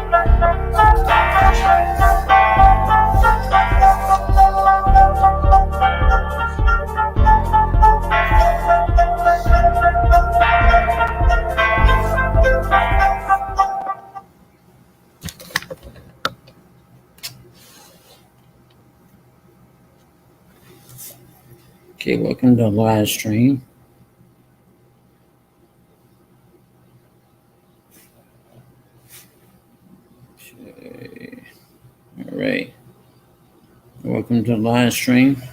Okay, welcome to the live stream. Okay. All right. Welcome to the live stream.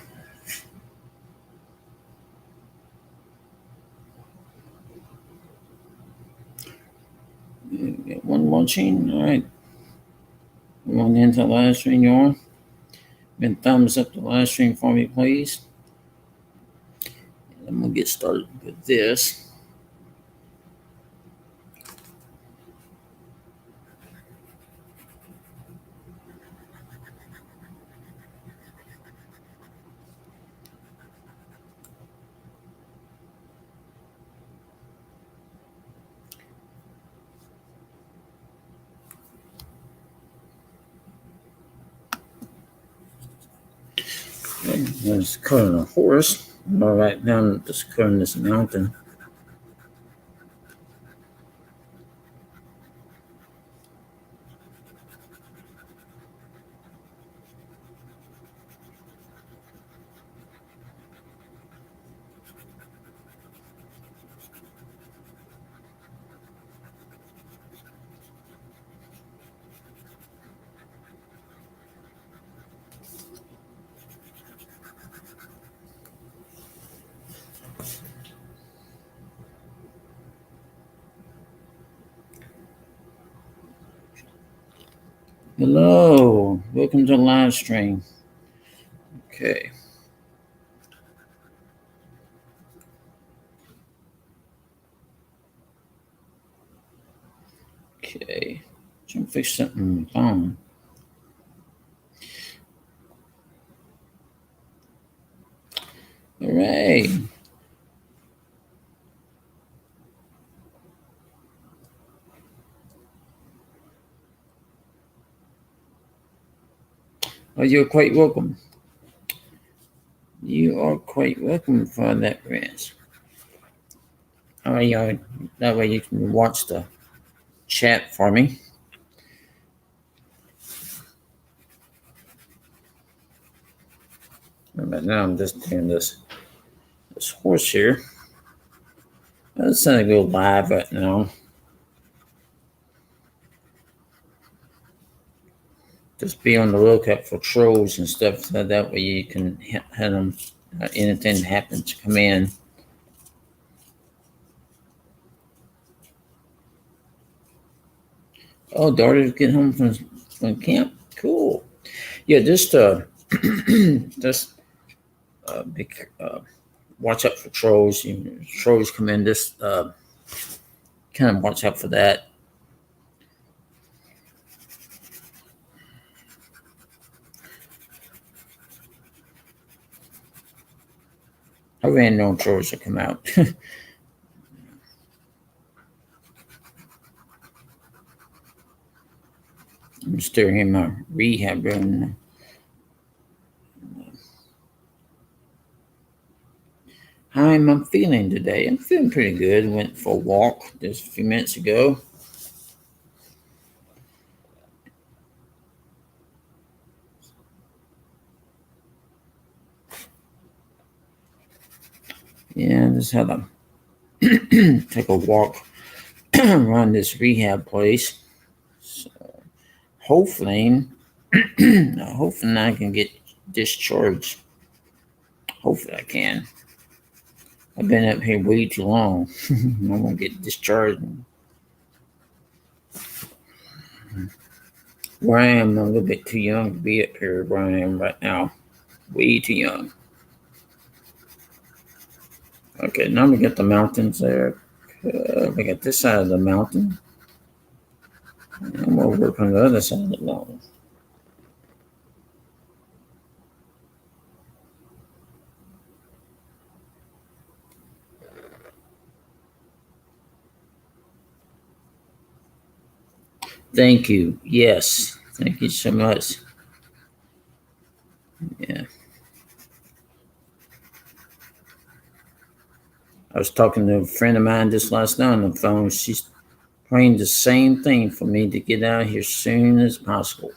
Got one watching. All right. Come on into the live stream, you are. Then thumbs up the live stream for me, please. I'm going to get started with this. Okay, there's cutting a horse. All right, now I'm just cutting this mountain. Hello, welcome to the live stream. Okay. Okay. Trying to fix something on the phone. All right. Oh, you're quite welcome. You are quite welcome for that, Rance. All right, y'all. That way you can watch the chat for me. But now I'm just doing this horse here. It's going to go live right now. Just be on the lookout for trolls and stuff, so that way you can hit them. Anything happens to come in. Oh, daughter's getting home from camp. Cool. Yeah, just watch out for trolls. Trolls come in. Just kind of watch out for that. I ran no trolls to come out. I'm still in my rehab room. How am I feeling today? I'm feeling pretty good. Went for a walk just a few minutes ago. Yeah, just had to take a walk around this rehab place. So hopefully I can get discharged. Hopefully I can. I've been up here way too long. I won't get discharged. Where I am, I'm a little bit too young to be up here where I am right now. Way too young. Okay, now we got the mountains there. We got this side of the mountain. And we'll work on the other side of the mountain. Thank you. Yes. Thank you so much. Yeah. I was talking to a friend of mine just last night on the phone. She's praying the same thing for me to get out of here as soon as possible.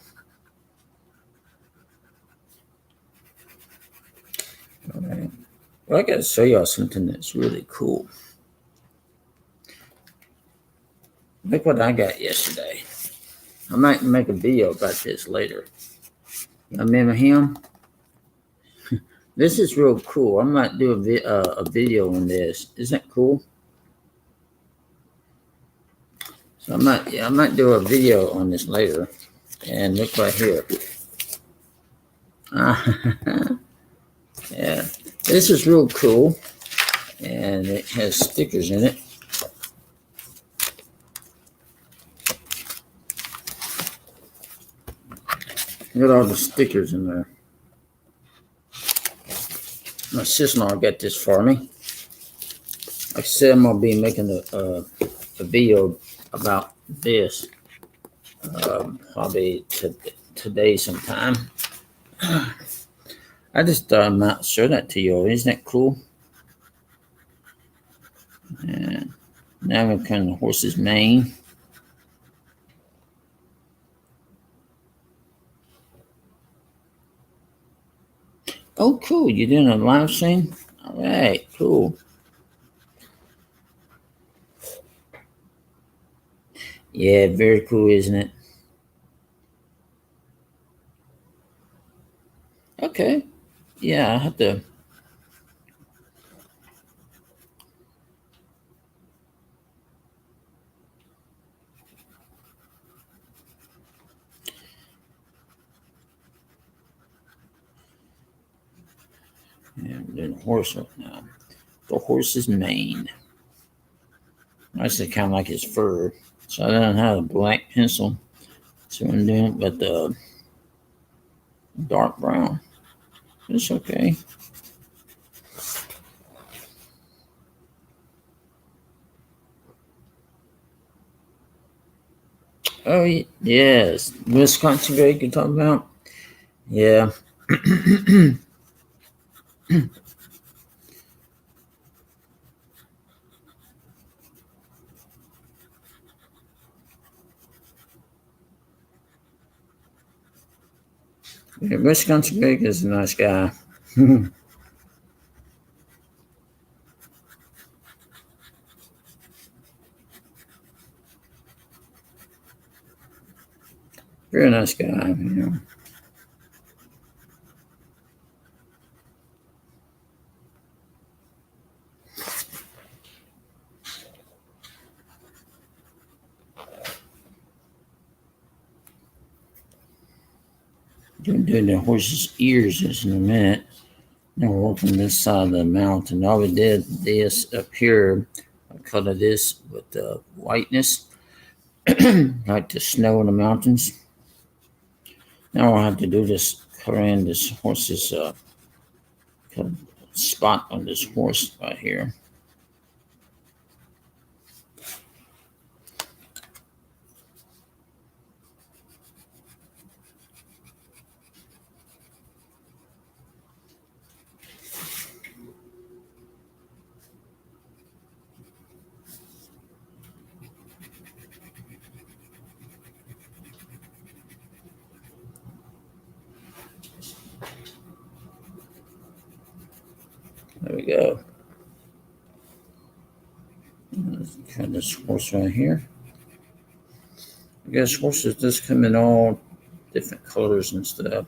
All right. Well, I got to show y'all something that's really cool. Look what I got yesterday. I might make a video about this later. You remember him? This is real cool. I might do a video on this. Isn't that cool? So I might do a video on this later. And look right here. Yeah, this is real cool, and it has stickers in it. Look at all the stickers in there. My sister-in-law got this for me. Like I said, I'm gonna be making a video about this probably today sometime. I just thought I might show that to you. Isn't that cool? And now we're kind of the horse's mane. Oh, cool. You're doing a live stream? All right, cool. Yeah, very cool, isn't it? Okay. Yeah, I have to. Yeah, I'm doing a horse right now. The horse's mane. Actually, kind of like his fur. So I don't have a black pencil. So I'm doing it with the dark brown. It's okay. Oh, yes. Wisconsin grape you're talking about? Yeah. Yeah, Wisconsin grape is a nice guy. Very nice guy, you know. Gonna do the horse's ears just in a minute. Now we're working this side of the mountain. All we did this up here, I colored this with the whiteness, like the snow in the mountains. Now I'll have to do this, color in this horse's spot on this horse right here. There we go. Let's cut this horse right here. I guess horses just come in all different colors and stuff.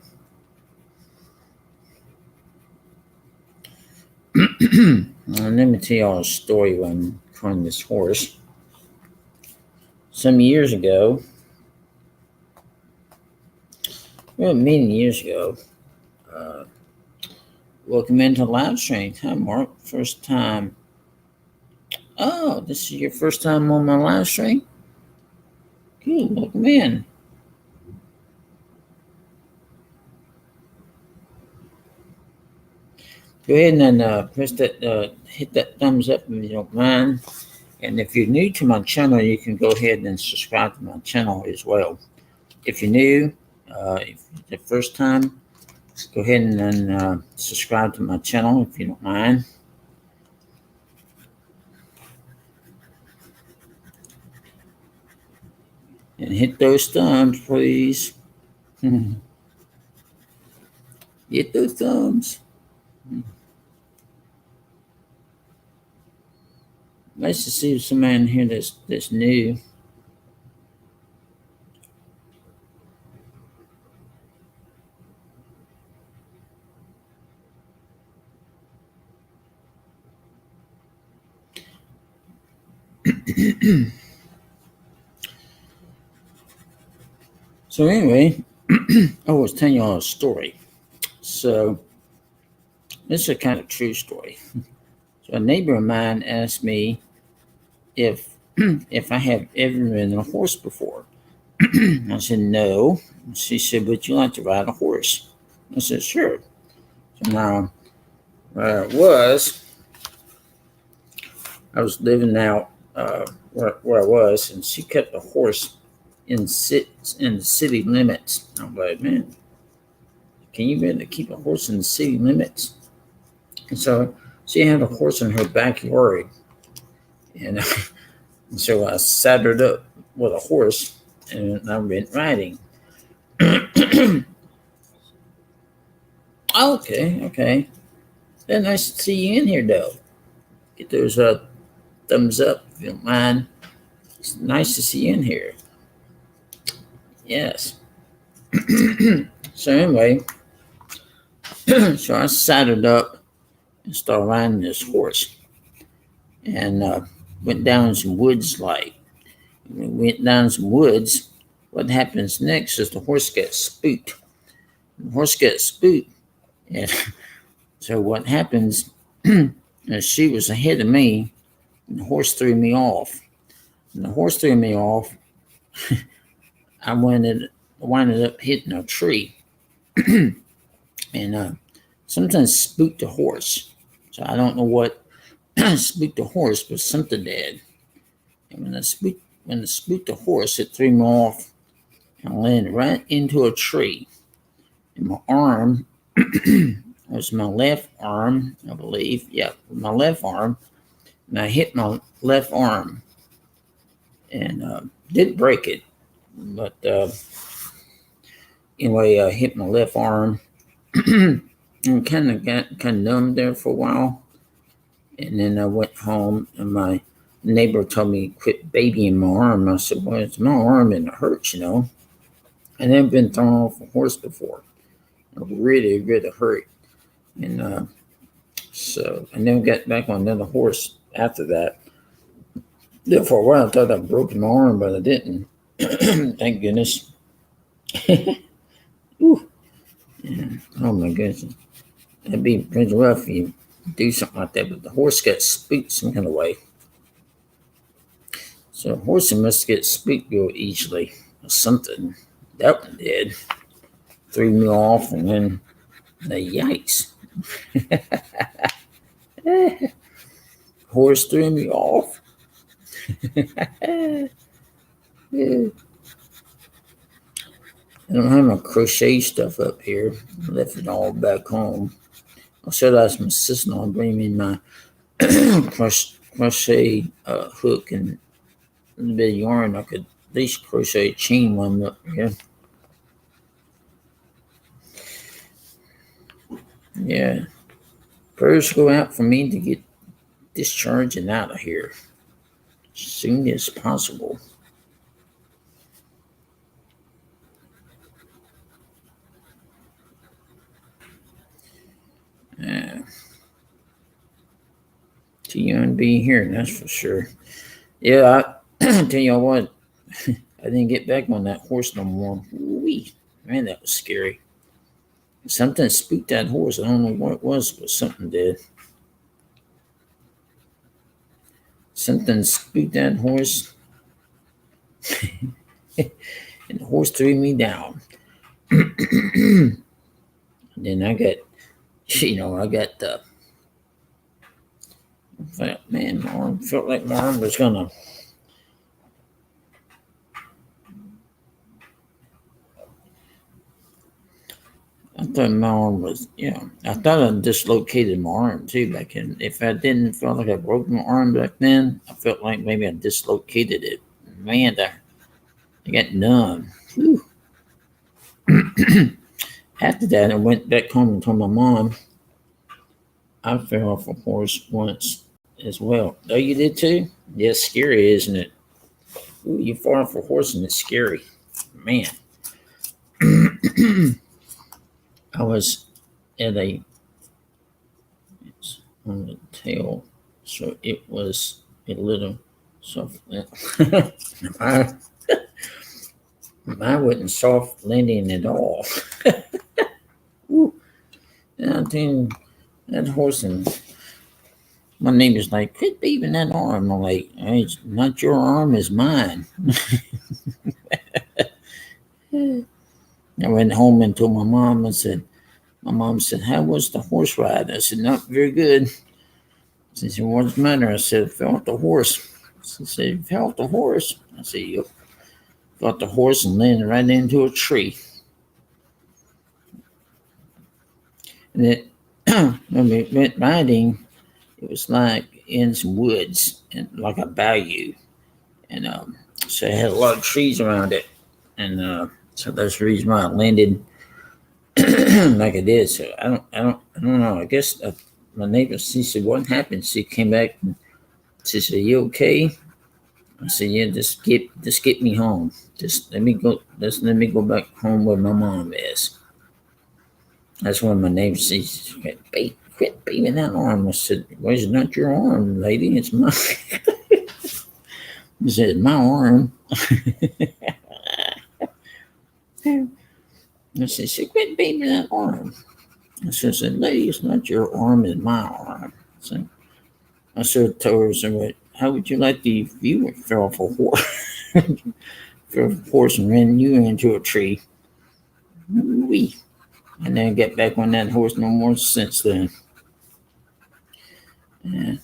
And let me tell y'all a story when I'm coloring this horse. Some years ago, well, many years ago, welcome into live stream. Hi, Mark. First time. Oh, this is your first time on my live stream? Good, welcome in. Go ahead and press that, hit that thumbs up if you don't mind. And if you're new to my channel, you can go ahead and subscribe to my channel as well. If you're new, if the first time, go ahead and subscribe to my channel if you don't mind. And hit those thumbs, please. Hit those thumbs. Nice to see somebody in here that's new. So anyway, I was telling y'all a story. So this is a kind of true story. So a neighbor of mine asked me if I have ever ridden a horse before. I said no. She said, "Would you like to ride a horse?" I said, "Sure." So now, where I was living out where I was, and she kept a horse in the city limits. I'm like, man, can you really keep a horse in the city limits? And so she had a horse in her backyard, and so I saddled up with a horse, and I went riding. Okay. Then nice to see you in here, though. Get those thumbs up if you don't mind. It's nice to see you in here. Yes. So anyway, so I saddled up and started riding this horse, and went down some woods. Like when we went down some woods, what happens next is the horse gets spooked. The horse gets spooked, and so what happens? Is she was ahead of me, and the horse threw me off. And the horse threw me off. I winded up hitting a tree, and sometimes spooked the horse. So I don't know what spooked the horse, but something did. And when it spooked the horse, it threw me off and landed right into a tree. And my arm was my left arm, I believe. Yeah, my left arm. And I hit my left arm and didn't break it, but anyway, I hit my left arm and kind of got numb there for a while. And then I went home, and my neighbor told me to quit babying my arm. I said, "Well, it's my arm and it hurts, you know." I never been thrown off a horse before. It really hurt. And so I never got back on another horse after that. There for a while, I thought I'd broken my arm, but I didn't. Thank goodness. Ooh. Yeah. Oh my goodness. That'd be pretty rough if you do something like that, but the horse got spooked some kind of way. So a horse must get spooked real easily or something. That one did. Threw me off, and then yikes. Horse threw me off. I don't have my crochet stuff up here. I left it all back home. I should ask my sister-in-law to bring me my crochet hook and a little bit of yarn. I could at least crochet a chain one up here. Yeah. Prayers go out for me to get discharged and out of here as soon as possible. Too young to be here, that's for sure. Yeah, I tell you what, I didn't get back on that horse no more. Wee, man, that was scary. Something spooked that horse. I don't know what it was, but something did. Something spooked that horse, and the horse threw me down. Then I got, I got Man, my arm felt like my arm was gonna. I thought my arm was, I thought I dislocated my arm too back in. If I didn't feel like I broke my arm back then, I felt like maybe I dislocated it. Man, I got numb. Whew. After that, I went back home and told my mom I fell off a horse once as well. Oh, you did too? Yeah, it's scary, isn't it? Ooh, you fall off a horse and it's scary. Man. I was at it's on the tail, so it was a little soft. mine, mine wasn't soft landing at all. Ooh, and I think that horse and my neighbor's like, quit beating that arm. I'm like, hey, it's not your arm, it's mine. I went home and told my mom. My mom said, how was the horse ride? I said, not very good. She said, what's the matter? I said, I fell off the horse. She said, you fell off the horse? I said, yep. Fell off the horse and landed right into a tree. And it, when we went riding, it was like in some woods and like a bayou. And so it had a lot of trees around it. And so that's the reason why I landed like I did. So I don't know. I guess my neighbor, she said, what happened? She came back and she said, you okay? I said, yeah, just get me home. Just let me go back home where my mom is. That's when my neighbor says, quit beating that arm. I said, well, it's not your arm, lady. It's mine. He said, my arm. I said, quit beating that arm. I said, lady, it's not your arm, it's my arm. So I said, told her, how would you like the viewer fell off a horse? Fell off a horse and ran you into a tree. Wee. And then get back on that horse no more since then. Yeah.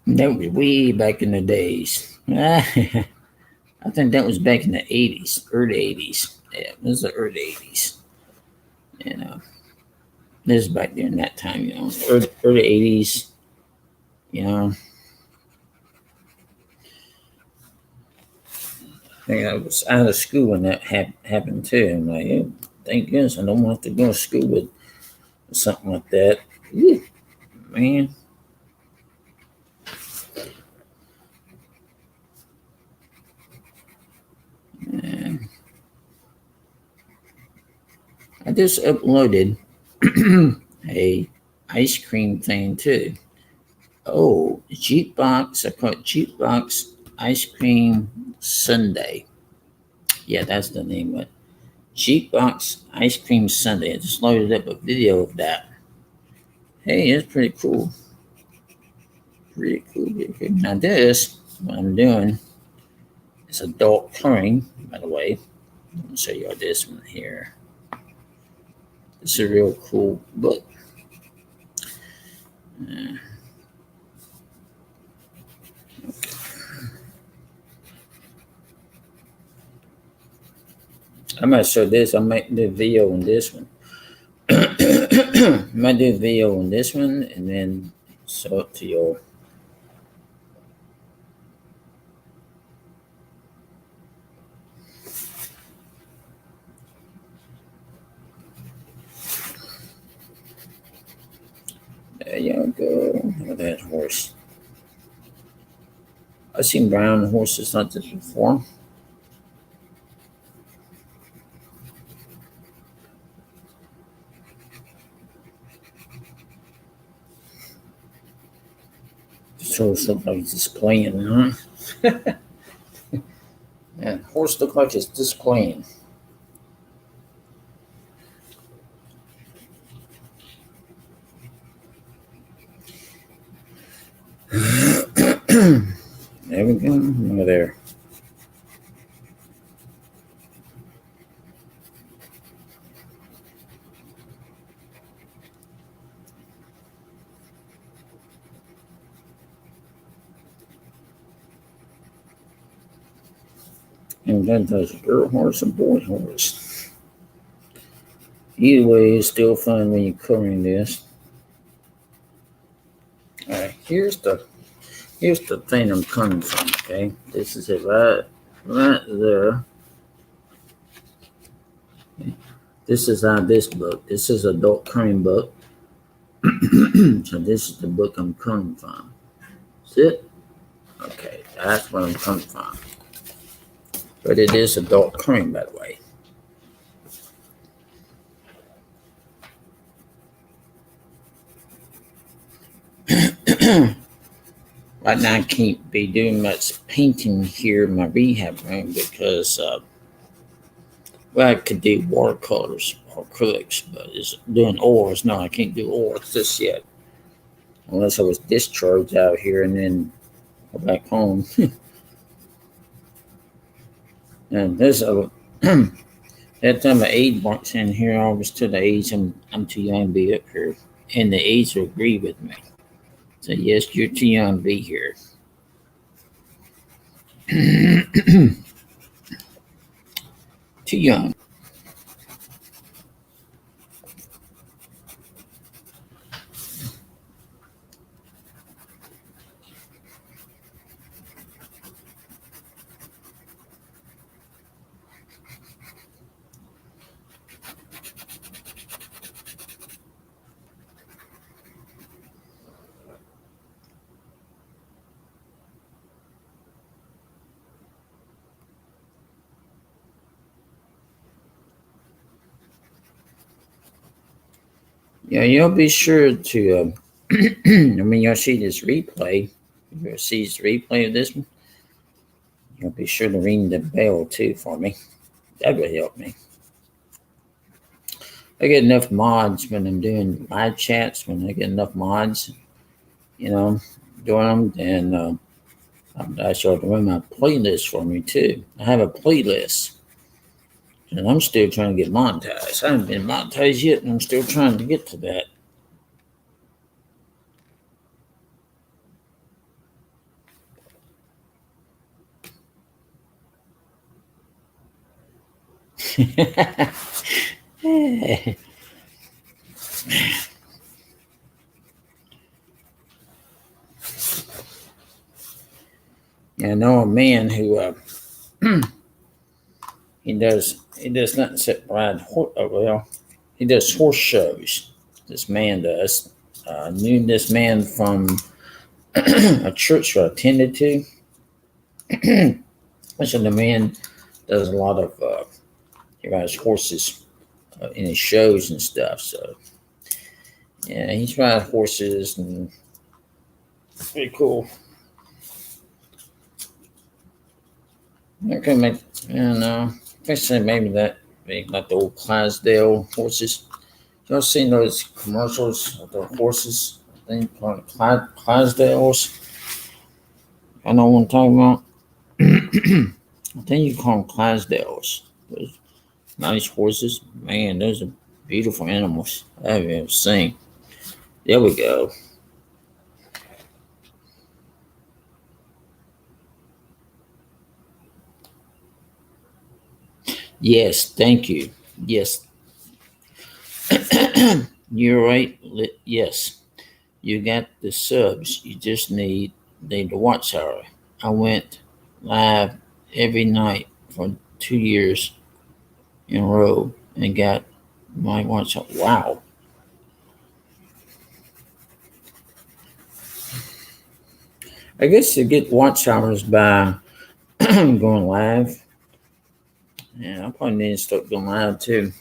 That was way back in the days. I think that was back in the 80s, early 80s. Yeah, it was the early 80s. You know, this is back during that time, early 80s, you know. I think I was out of school when that happened too. I'm like, oh, thank goodness I don't want to go to school with something like that. Woo, man. Yeah. I just uploaded a ice cream thing too. Oh, jukebox. I call it jukebox ice cream sundae. Yeah, that's the name of it. Jukebox ice cream sundae. I just loaded up a video of that. Hey, it's pretty cool. Pretty cool. Pretty cool. Now this, what I'm doing, is adult coloring. By the way, I'll show you all this one here. It's a real cool book. Uh, I might show this. I might do a video on this one. I might do a video on this one and then show it to you. There you go. Look at that horse. I've seen brown horses like this before. This horse looks like he's just playing, huh? Yeah, horse look like it's just playing. There we go. Over there. And then there's a girl horse and boy horse. Either way, it's still fun when you're coloring this. All right, here's the thing I'm coming from. Okay, this is it right there. Okay. This is out of this book. This is adult coloring book. So this is the book I'm coming from. That's it. Okay, that's where I'm coming from. But it is adult coloring, by the way. Right now, I can't be doing much painting here in my rehab room because, well, I could do watercolors or acrylics, but it's doing oils. No, I can't do oils just yet. Unless I was discharged out here and then go back home. And there's a that time of age marks in here, I was to the age I'm too young to be up here. And the age will agree with me. So yes, you're too young to be here. Too young. Yeah, you'll be sure to. I mean, you'll see this replay. You'll see this replay of this one. You'll be sure to ring the bell too for me. That would help me. I get enough mods when I'm doing live chats. When I get enough mods, doing them, then I'll ask y'all to run my playlist for me too. I have a playlist, and I'm still trying to get monetized. I haven't been monetized yet, and I'm still trying to get to that. Yeah, I know a man who he does nothing except ride he does horse shows. This man does. Knew this man from a church I attended to. So the man does a lot of he rides horses in his shows and stuff. So yeah, he's riding horses and it's pretty cool. I could make, I don't know. I say maybe that, maybe like the old Clydesdale horses. Y'all seen those commercials of the horses? I think called Clydesdales. I know what I'm talking about. I think you call them Clydesdales. Those nice horses. Man, those are beautiful animals I've ever seen. There we go. Yes, thank you. Yes. You're right. Yes. You got the subs. You just need the watch hour. I went live every night for 2 years in a row and got my watch hour. Wow. I guess you get watch hours by going live. Yeah, I probably need to start going live too.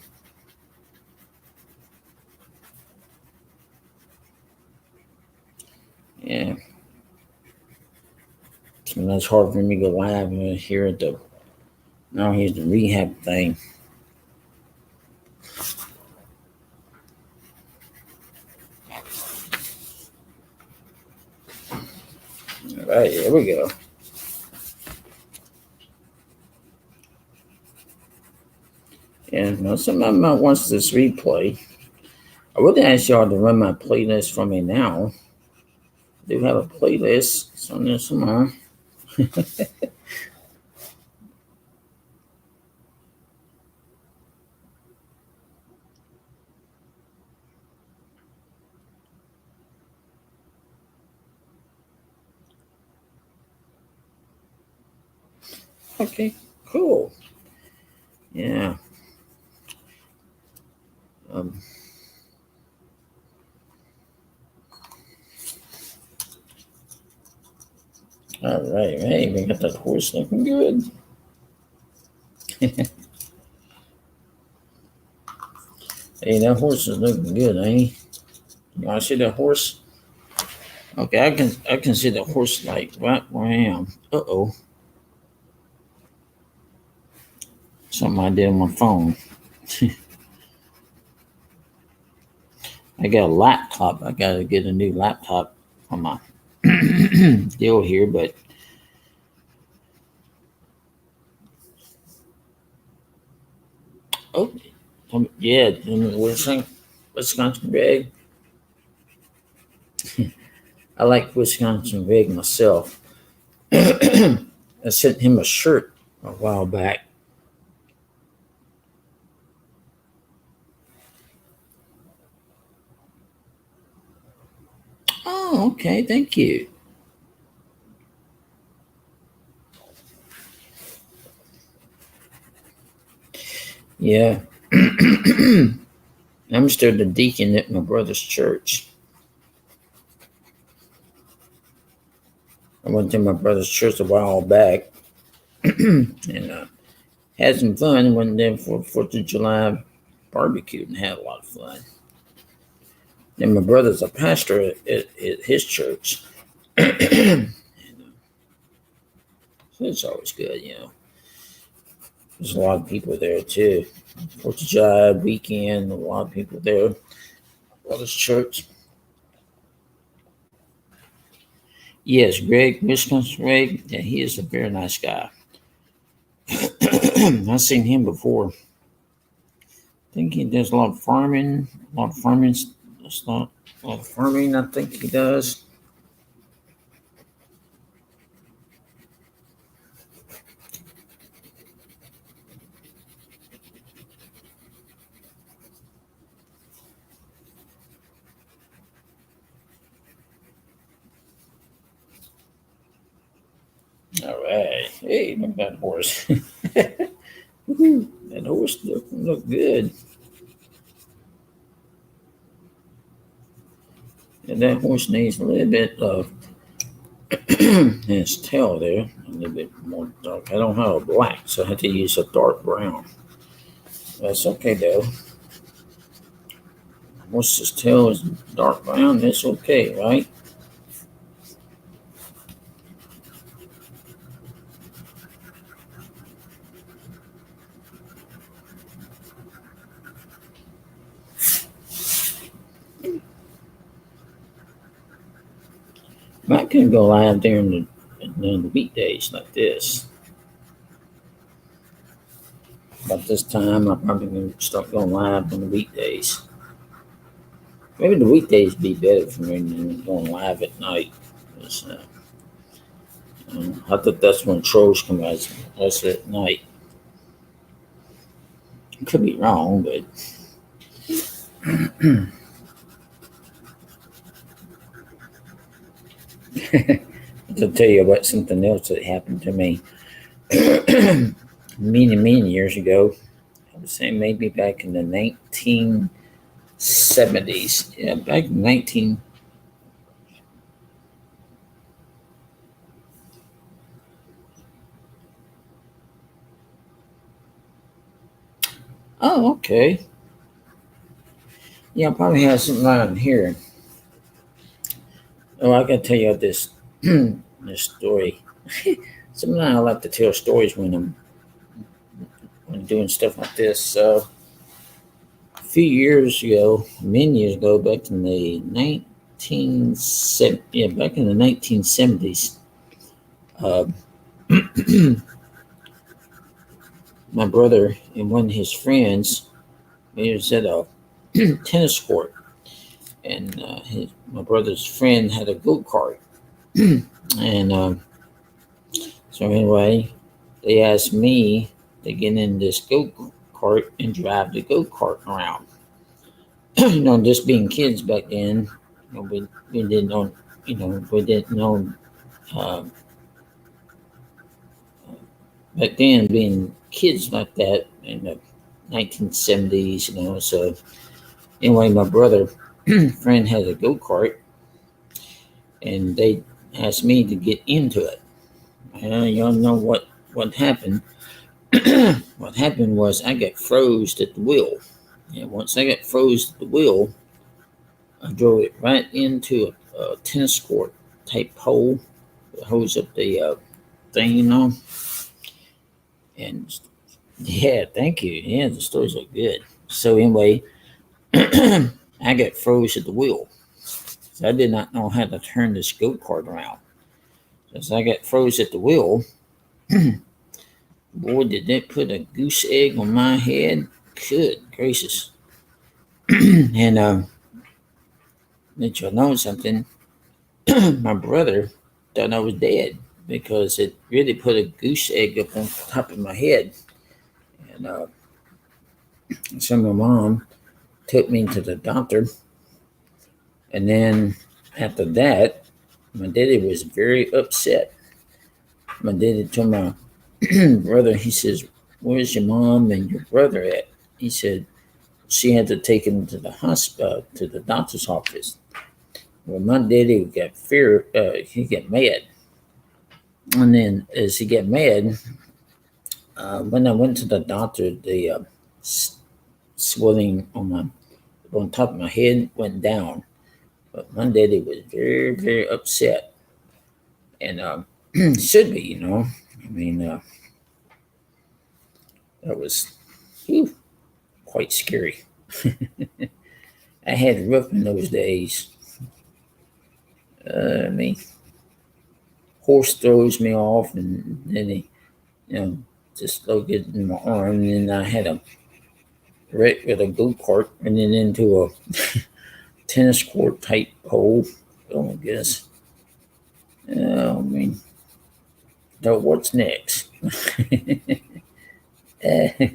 Yeah. So that's hard for me to go live and here at the now here's the rehab thing. All right, here we go. And now somebody might watch this replay. I would ask y'all to run my playlist for me now. I do have a playlist. It's on there somewhere. Okay, cool. Yeah. Um, all right, hey, we got that horse looking good. Hey, that horse is looking good, ain't he? You want to see that horse? Okay, I can see the horse like right where I am. Uh-oh. Something I did on my phone. I got a laptop. I gotta get a new laptop on my deal here, but oh yeah, Wisconsin Red. I like Wisconsin Red myself. I sent him a shirt a while back. Oh, okay, thank you. Yeah. I'm still the deacon at my brother's church. I went to my brother's church a while back and had some fun. Went there for 4th of July barbecue and had a lot of fun. And my brother's a pastor at his church. So it's always good, you know. There's a lot of people there too. 4th of July weekend, a lot of people there. Brother's church. Yes, Greg, Wisconsin Greg. Yeah, he is a very nice guy. I've seen him before. I think he does a lot of farming. A lot of farming. That's not a lot of farming. I think he does. All right. Hey, look at that horse. That horse look good. And that horse needs a little bit of his tail there, a little bit more dark. I don't have a black, so I had to use a dark brown. That's okay though. Once his tail is dark brown, that's okay, right? I can go live during the weekdays like this. About this time, I'm probably going to start going live on the weekdays. Maybe the weekdays be better for me than going live at night. 'Cause, I thought that's when trolls come out. That's at night. Could be wrong, but to tell you about something else that happened to me many years ago. I would say maybe back in the 1970s. Yeah, back in 19. Oh, okay. Yeah, I probably have something around here. Oh, I gotta tell you this this story. Sometimes I like to tell stories when doing stuff like this. So a few years ago, many years ago, back in the 1970s, uh, my brother and one of his friends, he was at a tennis court, and my brother's friend had a go kart, and so anyway, they asked me to get in this go kart and drive the go kart around. Just being kids back then, we didn't know, we didn't know uh, back then, being kids like that in the 1970s, So anyway, my brother friend had a go kart, and they asked me to get into it. And y'all know what happened. What happened was I got froze at the wheel. And once I got froze at the wheel, I drove it right into a tennis court type hole that holds up the thing. And yeah, thank you. Yeah, the stories are good. So anyway, I got froze at the wheel. So I did not know how to turn this go kart around. So as I got froze at the wheel, boy, did that put a goose egg on my head. Good gracious. And let you know something. My brother thought I was dead because it really put a goose egg up on top of my head. And so my mom took me to the doctor. And then after that, my daddy was very upset. My daddy told my brother, he says, "Where's your mom and your brother at?" He said, "She had to take him to the hospital, to the doctor's office." Well, my daddy got he got mad. And then as he got mad, when I went to the doctor, the swelling on top of my head went down. But my daddy was very, very upset. And should be. I mean, that was quite scary. I had it rough in those days. I mean, horse throws me off, and then he, just look in my arm, and then I had a wreck with a go kart, and then into a tennis court type hole. Oh my goodness. I mean, so what's next? I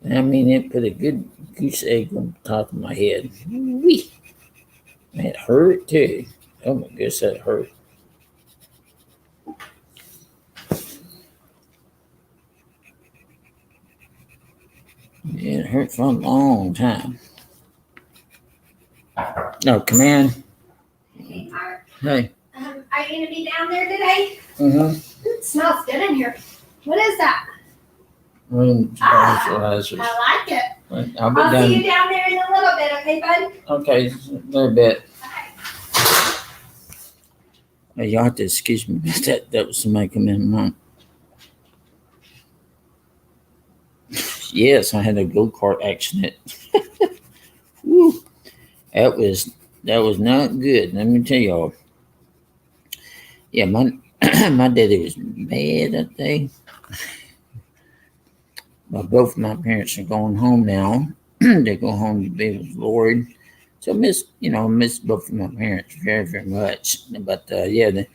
mean, it put a good goose egg on top of my head. Wee. It hurt too. Oh my goodness, that hurt. Yeah, it hurt for a long time. No, come in. Hey, Mark. Hey. Are you going to be down there today? Mm-hmm. It smells good in here. What is that? Room fertilizers. I like it. I'll be I'll done. see you down there in a little bit, okay, bud? Okay, a little bit. Okay. Hey, y'all have to excuse me. That was somebody coming in. Mom. Yes, I had a go kart accident. Woo. That was not good. Let me tell y'all. Yeah, my my daddy was mad that day. But both my parents are going home now. They go home to be with the Lord. So miss both of my parents very, very much. But I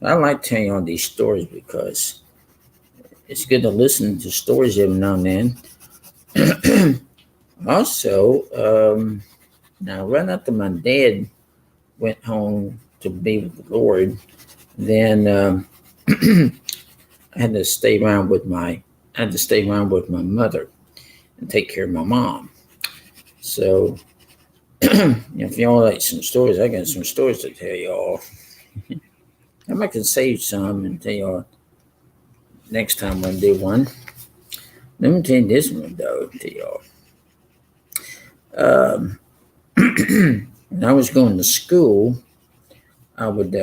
like telling y'all these stories because it's good to listen to stories every now and then. Also, now right after my dad went home to be with the Lord, then I had to stay around with my mother and take care of my mom. So if y'all like some stories, I got some stories to tell y'all. I might can save some and tell y'all next time when I do one. Let me tell you this one though to y'all. When I was going to school, I would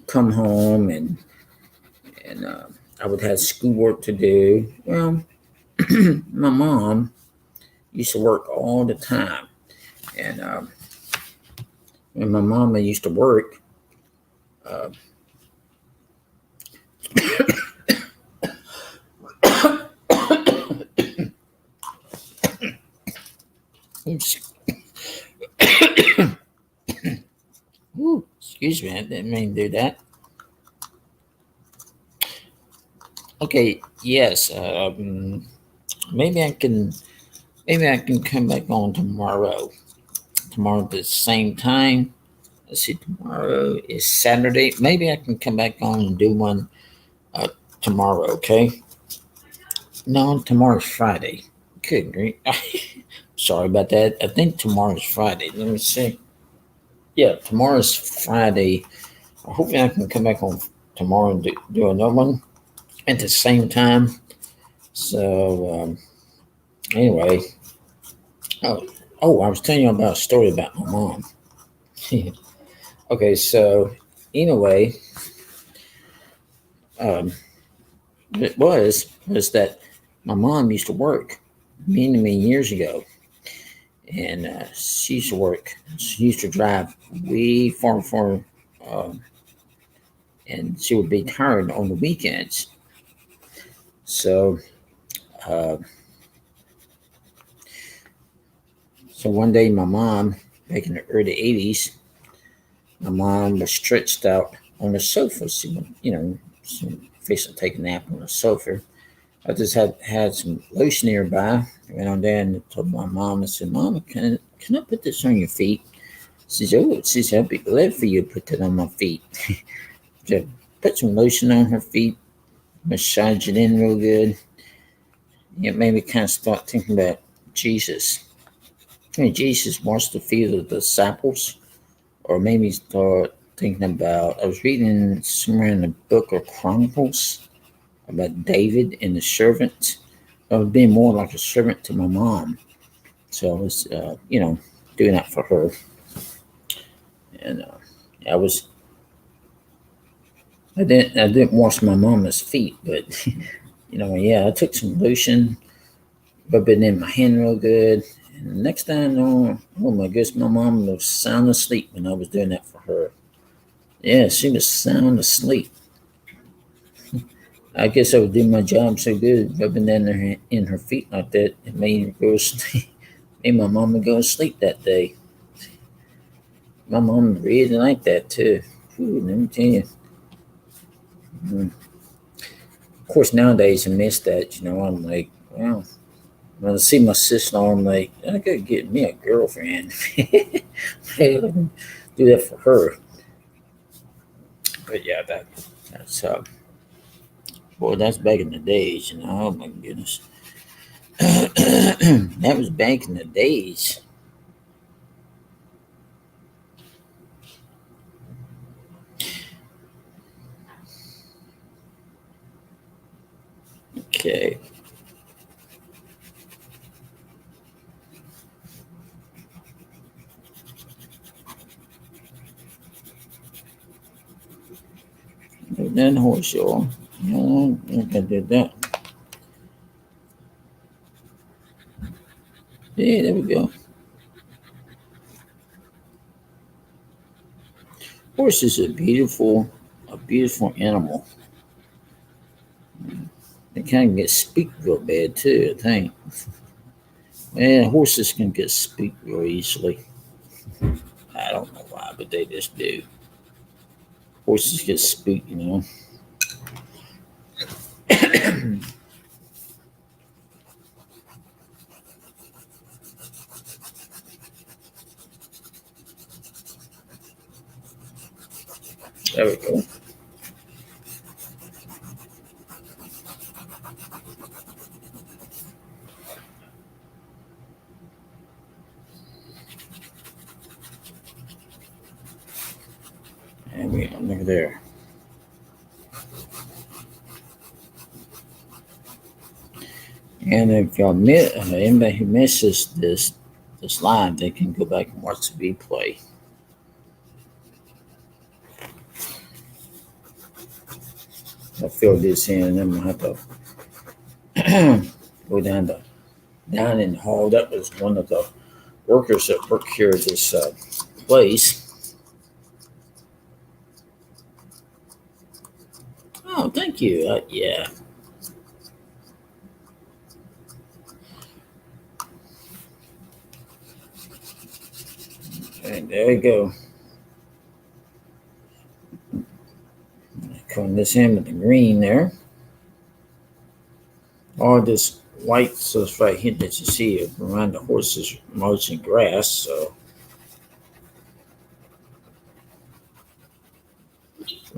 come home and I would have schoolwork to do. Well, my mom used to work all the time, and when my mama used to work, uh, ooh, excuse me, I didn't mean to do that. Okay, yes, maybe I can come back on tomorrow. tomorrow at the same time. Let's see, tomorrow is Saturday. Maybe I can come back on and do one tomorrow, okay? No, tomorrow's Friday. Good grief. Sorry about that. I think tomorrow's Friday. Let me see. Yeah, tomorrow's Friday. Hopefully I can come back on tomorrow and do another one at the same time. So, anyway. Oh, I was telling you about a story about my mom. Okay, so anyway, um, it was that my mom used to work many years ago, and she used to work. She used to drive way far, um, and she would be tired on the weekends. So, uh, so one day, my mom, back in the early '80s, my mom was stretched out on the sofa. She facing take a nap on the sofa. I just had some lotion nearby. I went on there and told my mom. I said, "Mom, can I put this on your feet?" She said, "Oh," she said, "I'd be glad for you to put that on my feet." So put some lotion on her feet, massage it in real good. It made me kind of start thinking about Jesus. I mean, Jesus washed the feet of the disciples, or maybe start thinking about. I was reading somewhere in the book of Chronicles about David and the servant. I was being more like a servant to my mom. So I was, doing that for her. And I was, I didn't wash my mama's feet, but yeah, I took some lotion, rubbed it in my hand real good. And the next time, oh my goodness, my mom was sound asleep when I was doing that for her. Yeah, she was sound asleep. I guess I was doing my job so good, rubbing in her feet like that. It made her go sleep. Made my mama go to sleep that day. My mom really liked that too. Whew, let me tell you. Mm. Of course, nowadays I miss that. I'm like, well, when I see my sister, I'm like, I gotta get me a girlfriend. Hey, do that for her. But yeah, that's boy, that's back in the days. Oh my goodness, that was back in the days. Okay. Then horse y'all. I think I did that. Yeah, there we go. Horse is a beautiful animal. They kind of get spooked real bad too, I think. And horses can get spooked real easily. I don't know why, but they just do. Horses get spooked. There we go. And we go. Look there. And if y'all anybody who misses this live, they can go back and watch the replay. I fill this in, and then I'm gonna have to go down in the hall. That was one of the workers that work here at this place. Oh, thank you. Yeah. And there we go. Coming this in with the green there. All this white stuff right here that you see around the horses mulching grass. So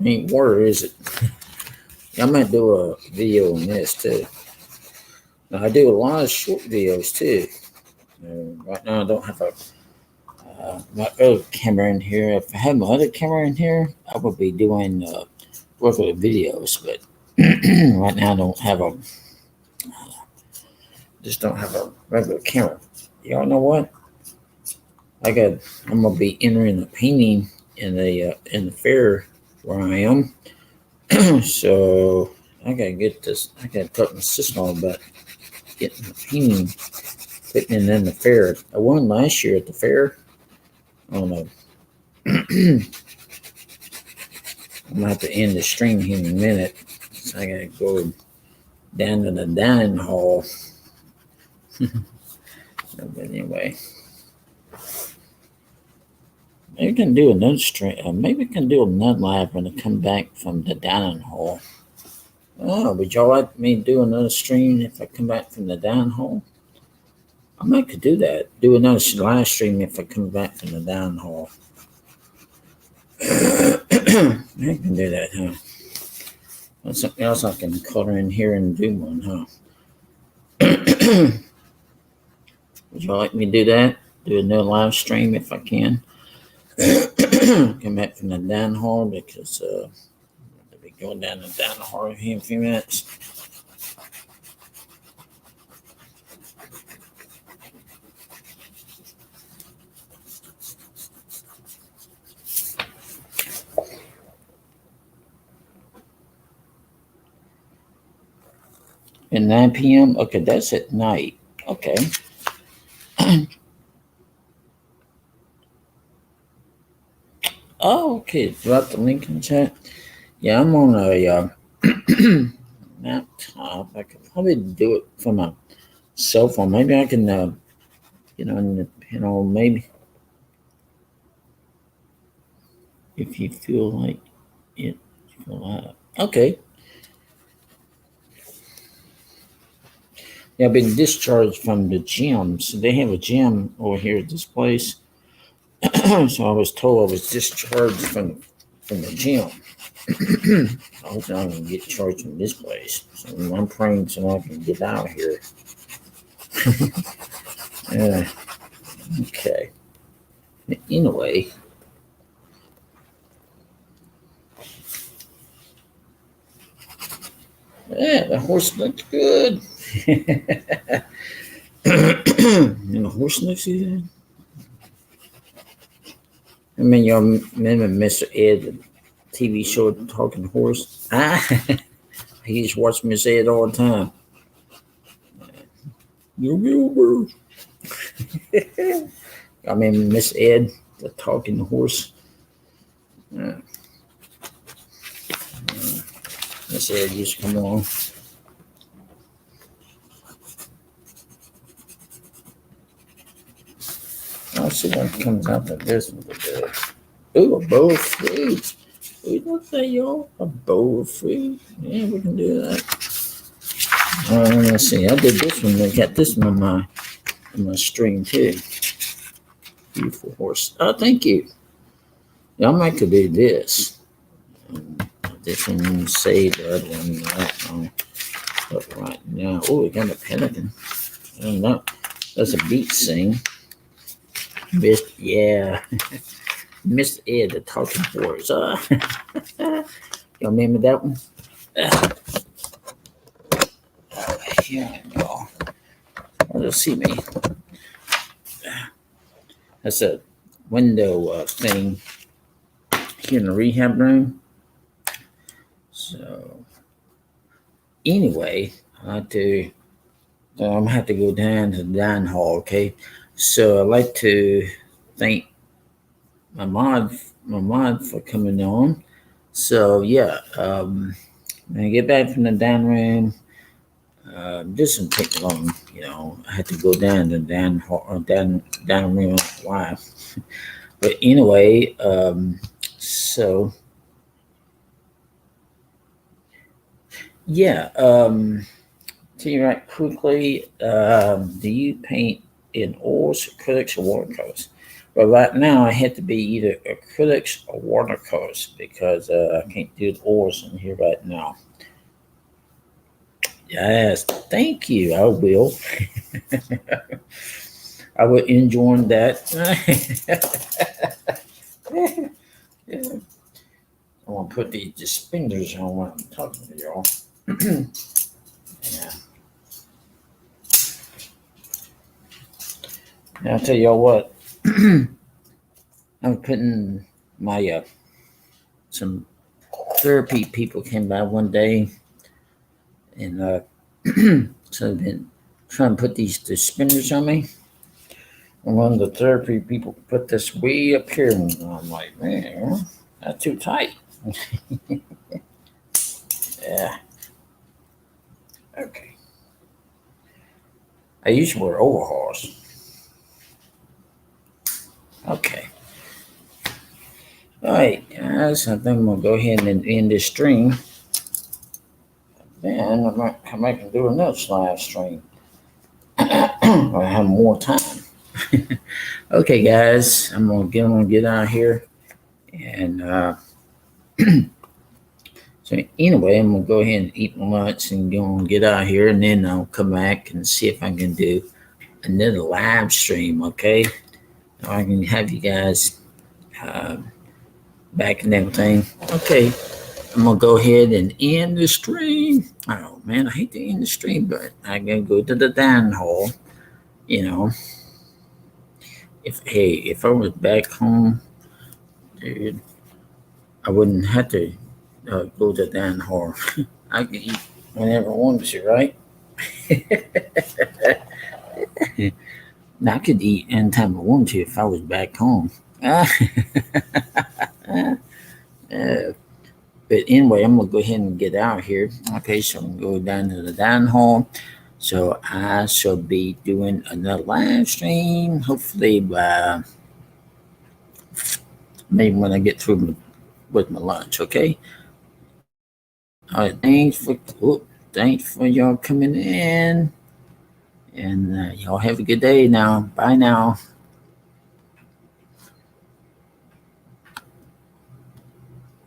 Ain't water, is it? I might do a video on this too. Now, I do a lot of short videos too. Right now, I don't have my other camera in here. If I had my other camera in here, I would be doing regular videos. But right now, I don't have just don't have a regular camera. Y'all know what? I'm gonna be entering a painting in the fair where I am. So I gotta get this. I gotta talk my sister about getting the painting, putting it in the fair. I won last year at the fair. I don't know. I'm gonna have to end the stream here in a minute. So I gotta go down to the dining hall. But anyway, maybe we can do another stream. Maybe we can do another live when I come back from the dining hall. Oh, would y'all like me to do another stream if I come back from the dining hall? I might could do that. Do another live stream if I come back from the dining hall. I can do that, huh? That's something else I can color in here and do one, huh? Would y'all like me to do that? Do another live stream if I can. Come back from the dining hall because I'll be going down the dining hall here in a few minutes. At 9 p.m.? Okay, that's at night. Okay. Oh, okay. Drop the link in the chat. Yeah, I'm on a laptop. I could probably do it from a cell phone. Maybe I can, maybe if you feel like it. Okay. Yeah, I've been discharged from the gym. So they have a gym over here at this place. So I was told I was discharged from the gym. I hope I'm going to get charged from this place. So I'm praying so I can get out of here. Okay. Anyway. Yeah, the horse looks good. And the horse looks good. I mean, y'all remember Mr. Ed, the TV show Talking Horse? He used to watch Miss Ed all the time. You Wilbur. I mean, Miss Ed, the Talking Horse. Miss Ed used to come on. I'll see what comes out of this one today. Ooh, a bowl of fruit. We don't say y'all a bowl of fruit. Yeah, we can do that. Let's see. I did this one. I got this one on my stream too. Beautiful horse. Oh, thank you. Yeah, I might could do this. This one save the other one right now. But right now, oh, we got a pelican. I don't know. That's a beat sing. Missed, yeah. Missed Ed, the Talking Horse. Y'all remember that one? Yeah, y'all. Well, you'll see me. That's a window thing here in the rehab room. So, anyway, I'm gonna have to go down to the dining hall, okay? So I'd like to thank my mod for coming on. So yeah, when I get back from the dining room, this won't take long. I had to go down to the dining hall or dining room. Why? But anyway, so yeah. Tell you right quickly, do you paint in oils, acrylics, or watercolors? But right now, I had to be either acrylics or watercolors because I can't do the oils in here right now. Yes, thank you. I will. I will enjoy that. Yeah. I want to put these suspenders on when I'm talking to y'all. Yeah. Now, I'll tell y'all what. I'm putting my some therapy people came by one day, and so I've been trying to put these suspenders on me. And one of the therapy people put this way up here, and I'm like, man, that's too tight. Yeah. Okay. I used to wear overalls. Okay. All right, guys. I think I'm gonna go ahead and end this stream. Then I might come back and do another live stream. I have more time. Okay, guys. I'm gonna get out here, and so anyway, I'm gonna go ahead and eat my lunch and go and get out here, and then I'll come back and see if I can do another live stream. Okay, I can have you guys uh, back and everything. Okay, I'm gonna go ahead and end the stream. Oh man, I hate to end the stream, but I gotta go to the dining hall. You know, if I was back home, dude, I wouldn't have to go to the dining hall. I could eat whenever I wanted to, right? Now, I could eat anytime I wanted to if I was back home. But anyway, I'm gonna go ahead and get out here. Okay, so I'm gonna go down to the dining hall. So I shall be doing another live stream. Hopefully by maybe when I get through with my lunch. Okay. All right. Thanks for y'all coming in, and y'all have a good day now. Bye now.